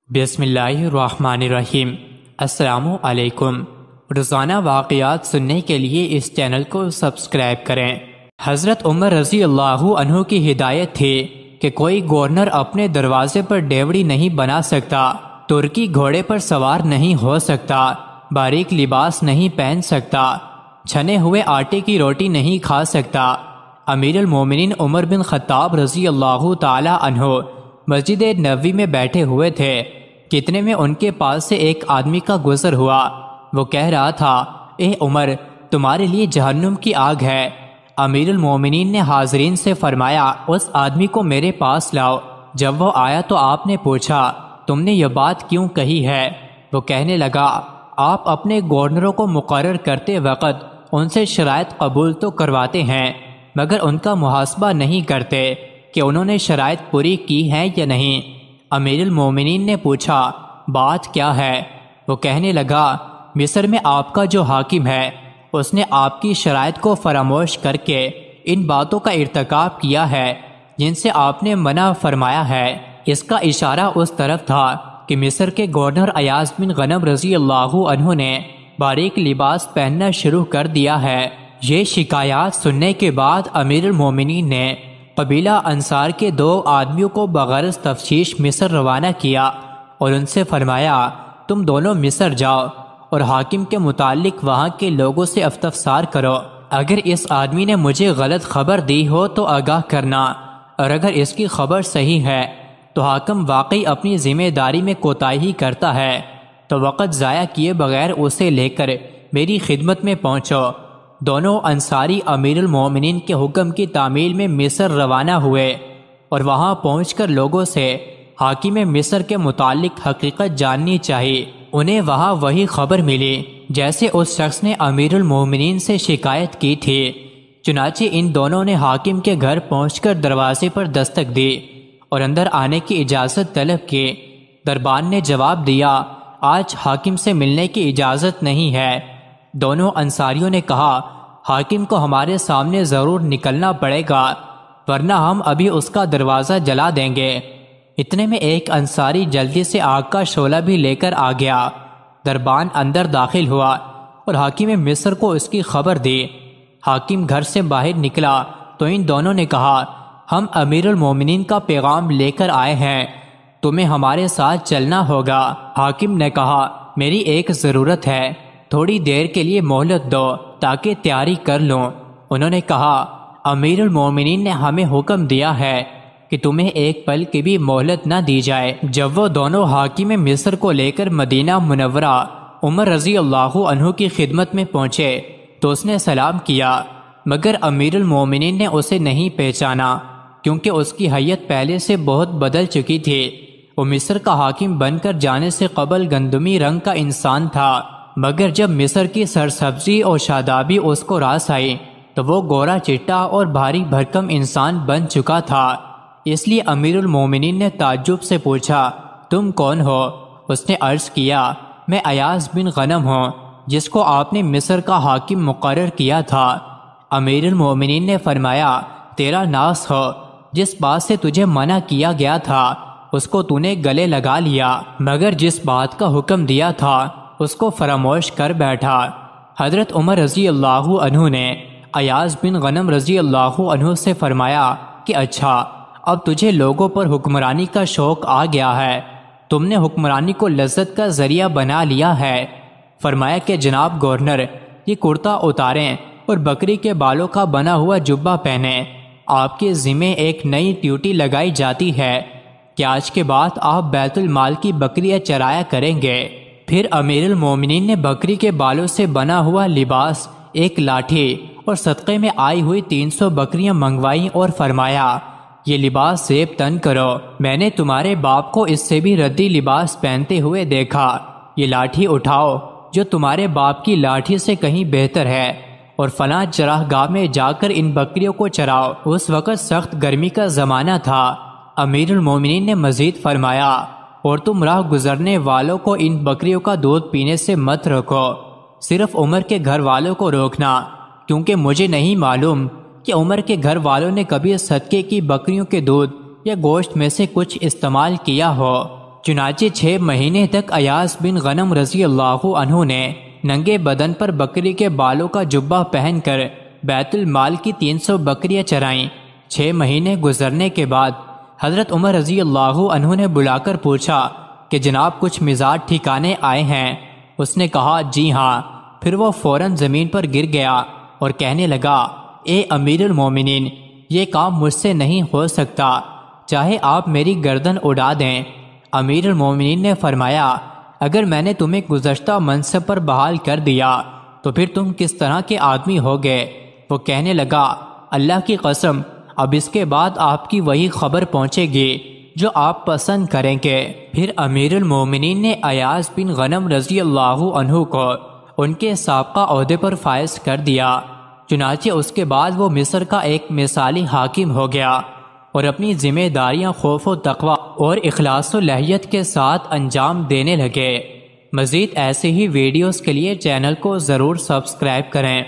بسم اللہ الرحمن الرحیم۔ السلام علیکم۔ روزانہ واقعات سننے کے لیے اس چینل کو سبسکرائب کریں۔ حضرت عمر رضی اللہ عنہ کی ہدایت تھی کہ کوئی گورنر اپنے دروازے پر ڈیوڑی نہیں بنا سکتا، ترکی گھوڑے پر سوار نہیں ہو سکتا، باریک لباس نہیں پہن سکتا، چھنے ہوئے آٹے کی روٹی نہیں کھا سکتا۔ امیر المومنین عمر بن خطاب رضی اللہ تعالی عنہ مسجد نبوی میں بیٹھے ہوئے تھے، کتنے میں ان کے پاس سے ایک آدمی کا گزر ہوا۔ وہ کہہ رہا تھا، اے عمر، تمہارے لیے جہنم کی آگ ہے۔ امیر المومنین نے حاضرین سے فرمایا، اس آدمی کو میرے پاس لاؤ۔ جب وہ آیا تو آپ نے پوچھا، تم نے یہ بات کیوں کہی ہے؟ وہ کہنے لگا، آپ اپنے گورنروں کو مقرر کرتے وقت ان سے شرائط قبول تو کرواتے ہیں، مگر ان کا محاسبہ نہیں کرتے کہ انہوں نے شرائط پوری کی ہیں یا نہیں۔ امیر المومنین نے پوچھا، بات کیا ہے؟ وہ کہنے لگا، مصر میں آپ کا جو حاکم ہے اس نے آپ کی شرائط کو فراموش کر کے ان باتوں کا ارتکاب کیا ہے جن سے آپ نے منع فرمایا ہے۔ اس کا اشارہ اس طرف تھا کہ مصر کے گورنر ایاز بن غنم رضی اللہ عنہ نے باریک لباس پہننا شروع کر دیا ہے۔ یہ شکایات سننے کے بعد امیر المومنین نے قبیلہ انصار کے 2 آدمیوں کو بغرض تفتیش مصر روانہ کیا اور ان سے فرمایا، تم دونوں مصر جاؤ اور حاکم کے متعلق وہاں کے لوگوں سے استفسار کرو۔ اگر اس آدمی نے مجھے غلط خبر دی ہو تو آگاہ کرنا، اور اگر اس کی خبر صحیح ہے تو حاکم واقعی اپنی ذمہ داری میں کوتاہی کرتا ہے تو وقت ضائع کیے بغیر اسے لے کر میری خدمت میں پہنچو۔ دونوں انصاری امیر المومنین کے حکم کی تعمیل میں مصر روانہ ہوئے اور وہاں پہنچ کر لوگوں سے حاکم مصر کے متعلق حقیقت جاننی چاہیے۔ انہیں وہاں وہی خبر ملی جیسے اس شخص نے امیر المومنین سے شکایت کی تھی۔ چنانچہ ان دونوں نے حاکم کے گھر پہنچ کر دروازے پر دستک دی اور اندر آنے کی اجازت طلب کی۔ دربان نے جواب دیا، آج حاکم سے ملنے کی اجازت نہیں ہے۔ دونوں انصاریوں نے کہا، حاکم کو ہمارے سامنے ضرور نکلنا پڑے گا، ورنہ ہم ابھی اس کا دروازہ جلا دیں گے۔ اتنے میں ایک انصاری جلدی سے آگ کا شعلہ بھی لے کر آ گیا۔ دربان اندر داخل ہوا اور حاکم مصر کو اس کی خبر دی۔ حاکم گھر سے باہر نکلا تو ان دونوں نے کہا، ہم امیر المومنین کا پیغام لے کر آئے ہیں، تمہیں ہمارے ساتھ چلنا ہوگا۔ حاکم نے کہا، میری ایک ضرورت ہے، تھوڑی دیر کے لیے مہلت دو تاکہ تیاری کر لوں۔ انہوں نے کہا، امیر المومنین نے ہمیں حکم دیا ہے کہ تمہیں ایک پل کی بھی مہلت نہ دی جائے۔ جب وہ دونوں حاکم مصر کو لے کر مدینہ منورہ عمر رضی اللہ عنہ کی خدمت میں پہنچے تو اس نے سلام کیا، مگر امیر المومنین نے اسے نہیں پہچانا کیونکہ اس کی حیت پہلے سے بہت بدل چکی تھی۔ وہ مصر کا حاکم بن کر جانے سے قبل گندمی رنگ کا انسان تھا، مگر جب مصر کی سرسبزی اور شادابی اس کو راس آئی تو وہ گورا چٹا اور بھاری بھرکم انسان بن چکا تھا۔ اس لیے امیر المومنین نے تعجب سے پوچھا، تم کون ہو؟ اس نے عرض کیا، میں ایاز بن غنم ہوں جس کو آپ نے مصر کا حاکم مقرر کیا تھا۔ امیر المومنین نے فرمایا، تیرا ناس ہو، جس بات سے تجھے منع کیا گیا تھا اس کو تو نے گلے لگا لیا، مگر جس بات کا حکم دیا تھا اس کو فراموش کر بیٹھا۔ حضرت عمر رضی اللہ عنہ نے ایاز بن غنم رضی اللہ عنہ سے فرمایا کہ اچھا، اب تجھے لوگوں پر حکمرانی کا شوق آ گیا ہے، تم نے حکمرانی کو لذت کا ذریعہ بنا لیا ہے۔ فرمایا کہ جناب گورنر، یہ کرتا اتاریں اور بکری کے بالوں کا بنا ہوا جبہ پہنیں۔ آپ کے ذمے ایک نئی ڈیوٹی لگائی جاتی ہے کہ آج کے بعد آپ بیت المال کی بکریاں چرایا کریں گے۔ پھر امیر المومنین نے بکری کے بالوں سے بنا ہوا لباس، ایک لاٹھی اور صدقے میں آئی ہوئی 300 بکریاں منگوائیں اور فرمایا، یہ لباس زیب تن کرو، میں نے تمہارے باپ کو اس سے بھی ردی لباس پہنتے ہوئے دیکھا۔ یہ لاٹھی اٹھاؤ جو تمہارے باپ کی لاٹھی سے کہیں بہتر ہے، اور فلاں چراہ گاہ میں جا کر ان بکریوں کو چراؤ۔ اس وقت سخت گرمی کا زمانہ تھا۔ امیر المومنین نے مزید فرمایا، اور تم راہ گزرنے والوں کو ان بکریوں کا دودھ پینے سے مت روکو، صرف عمر کے گھر والوں کو روکنا، کیونکہ مجھے نہیں معلوم کہ عمر کے گھر والوں نے کبھی صدقے کی بکریوں کے دودھ یا گوشت میں سے کچھ استعمال کیا ہو۔ چنانچہ 6 مہینے تک ایاس بن غنم رضی اللہ عنہ نے ننگے بدن پر بکری کے بالوں کا جبہ پہن کر بیت المال کی 300 بکریاں چرائیں۔ 6 مہینے گزرنے کے بعد حضرت عمر رضی اللہ عنہ نے بلا کر پوچھا کہ جناب کچھ مزاج ٹھکانے آئے ہیں؟ اس نے کہا جی ہاں۔ پھر وہ فوراً زمین پر گر گیا اور کہنے لگا اے امیر المومنین، یہ کام مجھ سے نہیں ہو سکتا، چاہے آپ میری گردن اڑا دیں۔ امیر المومنین نے فرمایا اگر میں نے تمہیں گزشتہ منصب پر بحال کر دیا تو پھر تم کس طرح کے آدمی ہوگے؟ وہ کہنے لگا اللہ کی قسم اب اس کے بعد آپ کی وہی خبر پہنچے گی جو آپ پسند کریں گے۔ پھر امیر المومنین نے ایاس بن غنم رضی اللہ عنہ کو ان کے سابقہ عہدے پر فائز کر دیا۔ چنانچہ اس کے بعد وہ مصر کا ایک مثالی حاکم ہو گیا اور اپنی ذمہ داریاں خوف و تقوی اور اخلاص و لحیت کے ساتھ انجام دینے لگے۔ مزید ایسے ہی ویڈیوز کے لیے چینل کو ضرور سبسکرائب کریں۔